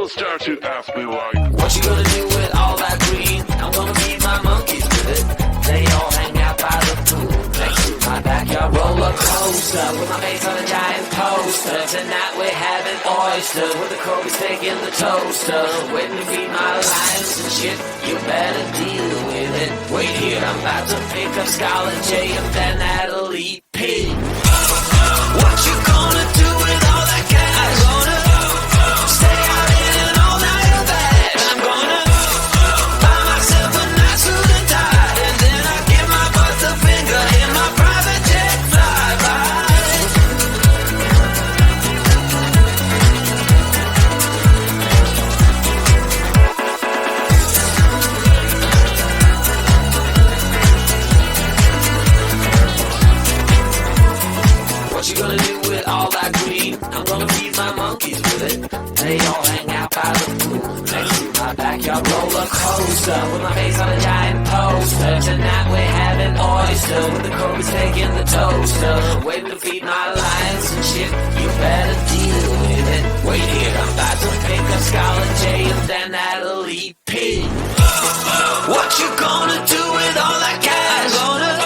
People start to ask me like, what you gonna do with all that green? I'm gonna feed my monkeys with it. They all hang out by the pool next to my backyard roller coaster with my face on a giant poster. Tonight we're having oysters with the Kobe steak in the toaster. Waiting to feed my lions and shit. You better deal with it. Wait here, I'm about to pick up Scarlett J and then Natalie P. What you gonna do with all that cash? Gonna stay out in an all-nighter bag. I'm gonna buy myself a nice suit and tie, and then I give my boss a finger in my private jet flyby. What you gonna do with all that green? I'm gonna feed my monkeys with it. They all hang out by the pool next to my backyard roller coaster with my face on a giant poster. Tonight we're having oysters with the Kobe steak in the toaster. Waiting to feed my lions and shit. You better deal with it. Wait here, I'm about to pick up Scarlett J and then Natalie P. What you gonna do with all that cash? Gonna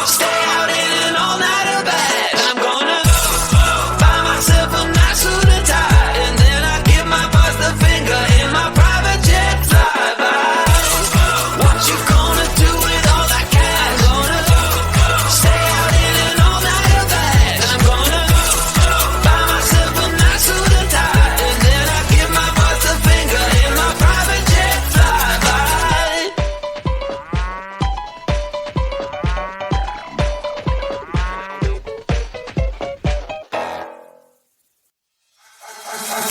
stay out in an all-nighter bag. I'm gonna buy myself a nice suit and tie, and then I give my boss the finger in my private jet flyby. What you gonna do with all that cash? Gonna stay out in an all-nighter bag. I'm gonna buy myself a nice suit and tie, and then I give my boss the finger in my private jet flyby.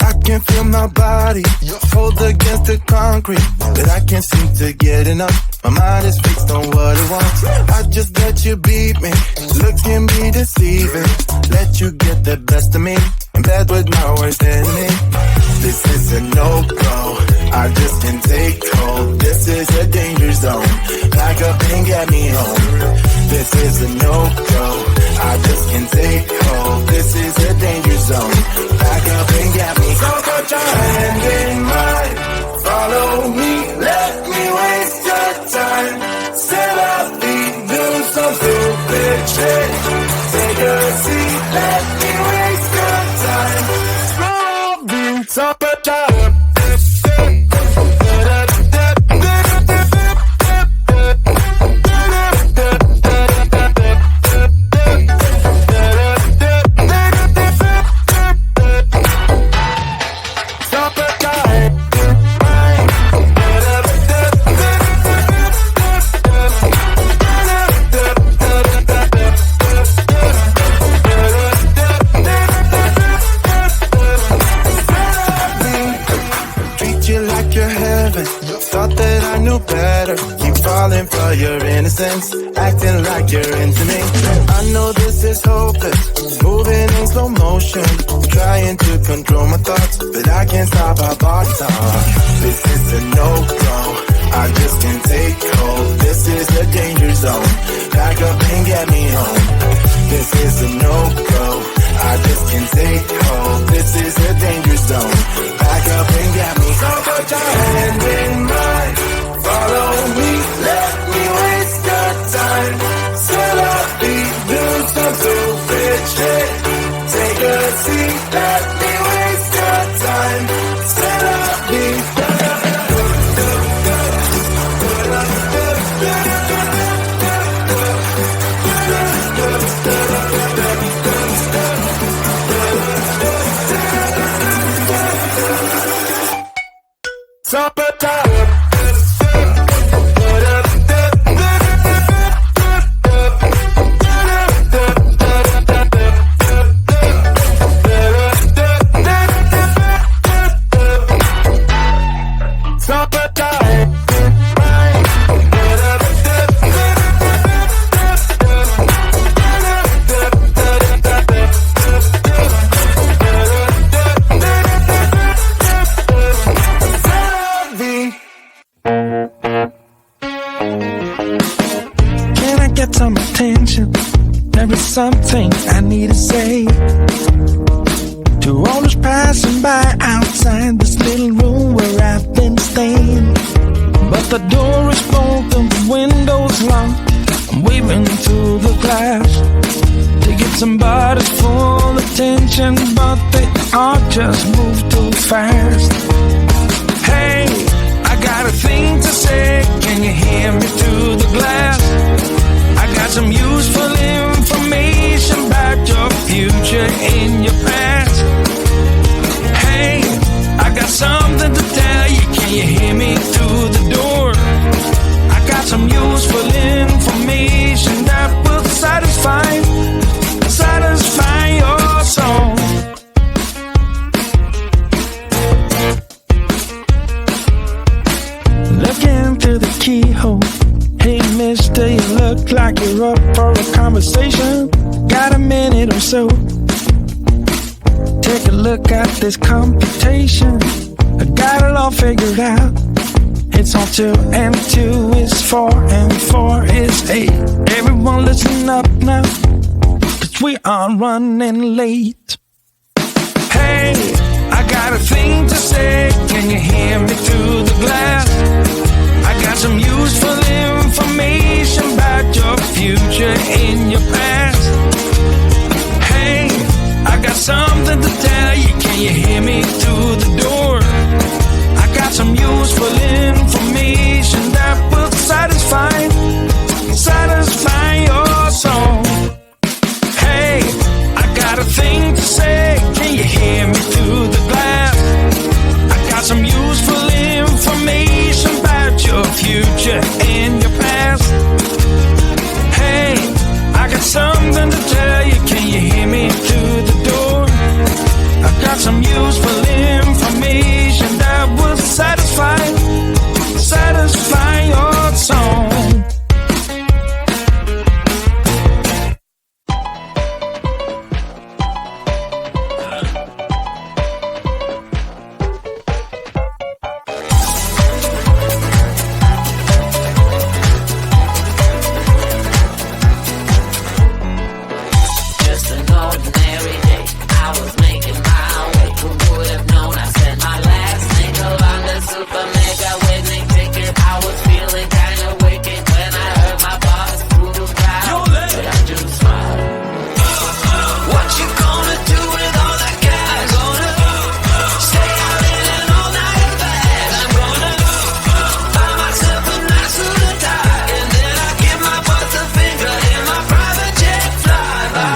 I can feel my body hold against the concrete, but I can't seem to get enough. My mind is fixed on what it wants. I just let you beat me, look at me deceiving. Let you get the best of me, in bed with my worst enemy. This is a no-go, I just can't take hold. This is a danger zone, back up and get me home. This is a no-go, I just can't take hold. This is a danger zone, back up and get me home. So put your hand in mine, follow me, let me waste your time. Set up, do some stupid shit. Take a seat, let me waste your time. So put your for your innocence, acting like you're into me. I know this is hopeless, moving in slow motion, trying to control my thoughts, but I can't stop our body talk. This is a no-go, I just can't take hold. This is a danger zone, back up and get me home. This is a no-go, I just can't take hold. This is a danger zone, back up and get me home. So put your hand in mine, follow me, let me waste your time. Set up, do some stupid shit. Take a seat, let me waste your time. Set up, so put your something I need to say to all those passing by outside this little understand, but the door is broken, the window's locked. I'm waving through the glass to get somebody's full attention, but they all just move too fast. Hey, I got a thing to say, can you hear me through the glass? I got some useful information about your future and your past. Hey, I got something to tell you, can you hear me through the door? I got some useful information that will satisfy your soul. Looking through the keyhole. Hey mister, you look like you're up for a conversation. Got a minute or so? Take a look at this computation. I got it all figured out. It's all 2 and 2 is 4 and 4 is 8. Everyone listen up now, 'cause we are running late. Hey, I got a thing to say, can you hear me through the glass? I got some useful information about your future and your past. Hey, I got something to tell you, can you hear me through the door? I got some useful information that will satisfy your soul. Hey, I got a thing to say, can you hear me through the glass? I got some useful information about your future and your past. Hey, I got something to tell you, can you hear me through the door? I got some useful information that will satisfy your soul. Just an ordinary day, I was making my way. Who would have known I said my last name? Yolanda, super mega winning ticket. I was feeling kinda wicked when I heard my boss through the crowd. But I just smiled. What you gonna do with all that cash? Gonna stay out in an all-nighter bag. I'm gonna buy myself a nice suit and tie, and then I give my boss a finger in my private jet flyby.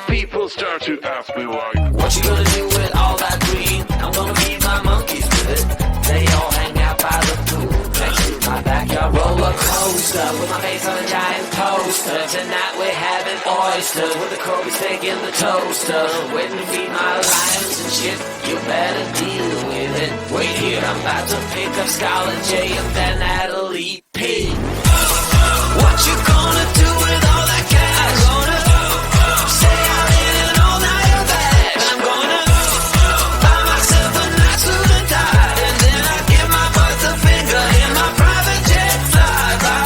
People start to ask me like, What you gonna do with all that green? I'm gonna feed my monkeys with it. They all hang out by the pool next to my backyard roller coaster with my face on a giant poster. Tonight we're having oysters with the Kobe steak in the toaster. Waiting to feed my lions and shit. You better deal with it. Wait here, I'm about to pick up Scarlett J and then Natalie P. What you gonna do with all that cash? Gonna stay out in an all-nighter bag. I'm gonna buy myself a nice suit and tie, and then I give my boss a finger in my private jet flyby.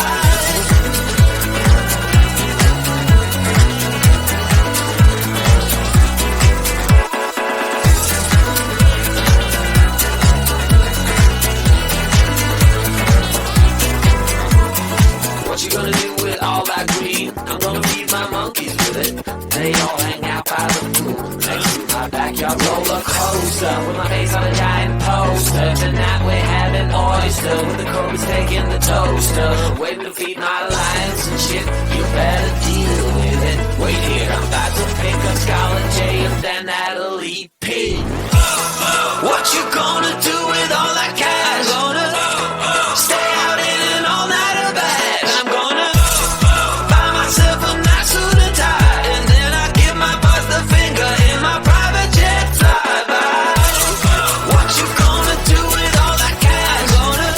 What you gonna do with all that green? I'm gonna feed my monkeys with it. They all hang out by the pool next to my backyard roller coaster with my face on a giant poster. Tonight we're having oyster with the Kobe steak in the toaster. Waiting to feed my lions and shit. You better deal with it. Wait here, I'm about to pick up Scarlett J and then Natalie P. What you gonna do with all that cash? Gonna stay out in an all-nighter bag. I'm gonna buy myself a nice suit and tie, and then I give my boss the finger in my private jet flyby. What you gonna do with all that cash? Gonna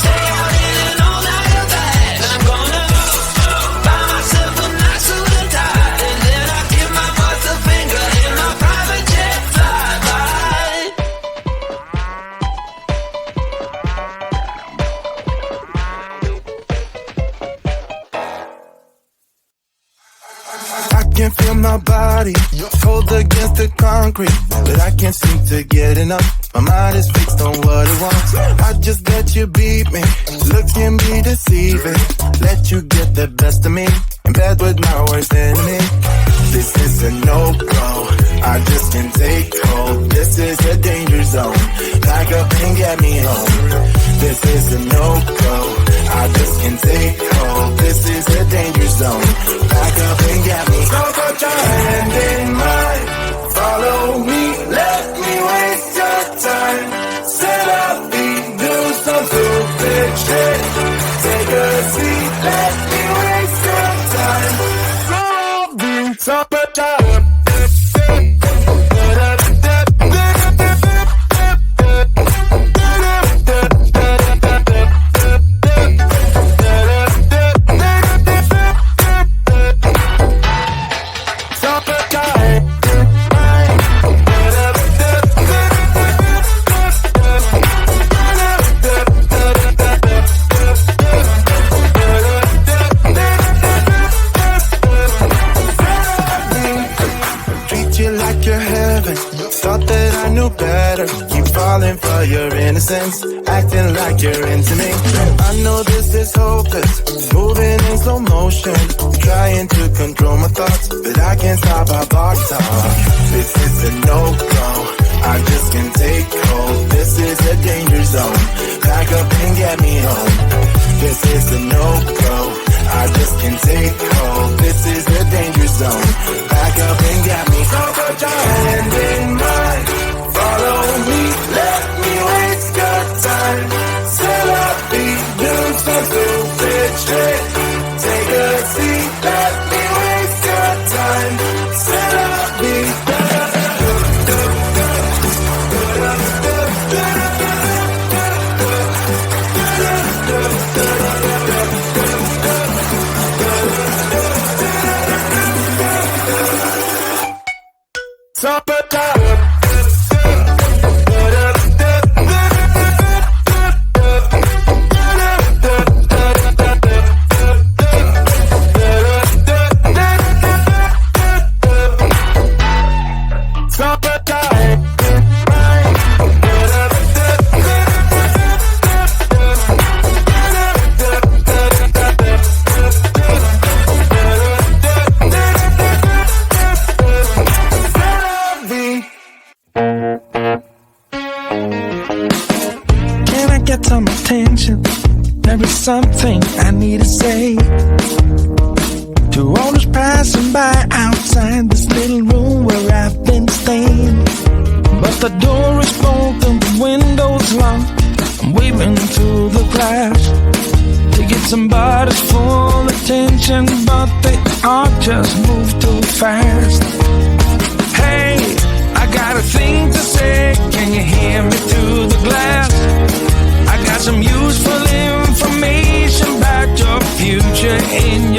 stay out in an all-nighter bag. I'm gonna buy myself a nice can feel my body cold against the concrete, but I can't seem to get enough. My mind is fixed on what it wants. I just let you beat me, look can be deceiving. Let you get the best of me, in bed with my worst enemy. This is a no-go, I just can't take hold. This is a danger zone, pack up and get me home. This is a no-go, I just can't take hold. This is a danger zone, pack up and get me home. So put your hand in mine, follow me, let me waste your time. Set up, do some stupid shit. Take a seat, let me waste your time. So put your hand. For your innocence, acting like you're into me. I know this is hopeless, moving in slow motion, trying to control my thoughts, but I can't stop our body talk. This is a no-go, I just can't take hold. This is a danger zone, pack up and get me home. This is a no-go, I just can't take hold. This is a danger zone, pack up and get me home. So put your hand in mine, follow me, let me waste your time. Still up, do some stupid shit. Take a seat, let me waste your time. Still up, so put your something I need to say to all those passing by outside this little room where I've been staying. But the door is broken, the window's locked. I'm waving through the glass to get somebody's full attention, but they all just move too fast. Hey, I got a thing to say, can you hear me through the glass? I got some useful information about your future in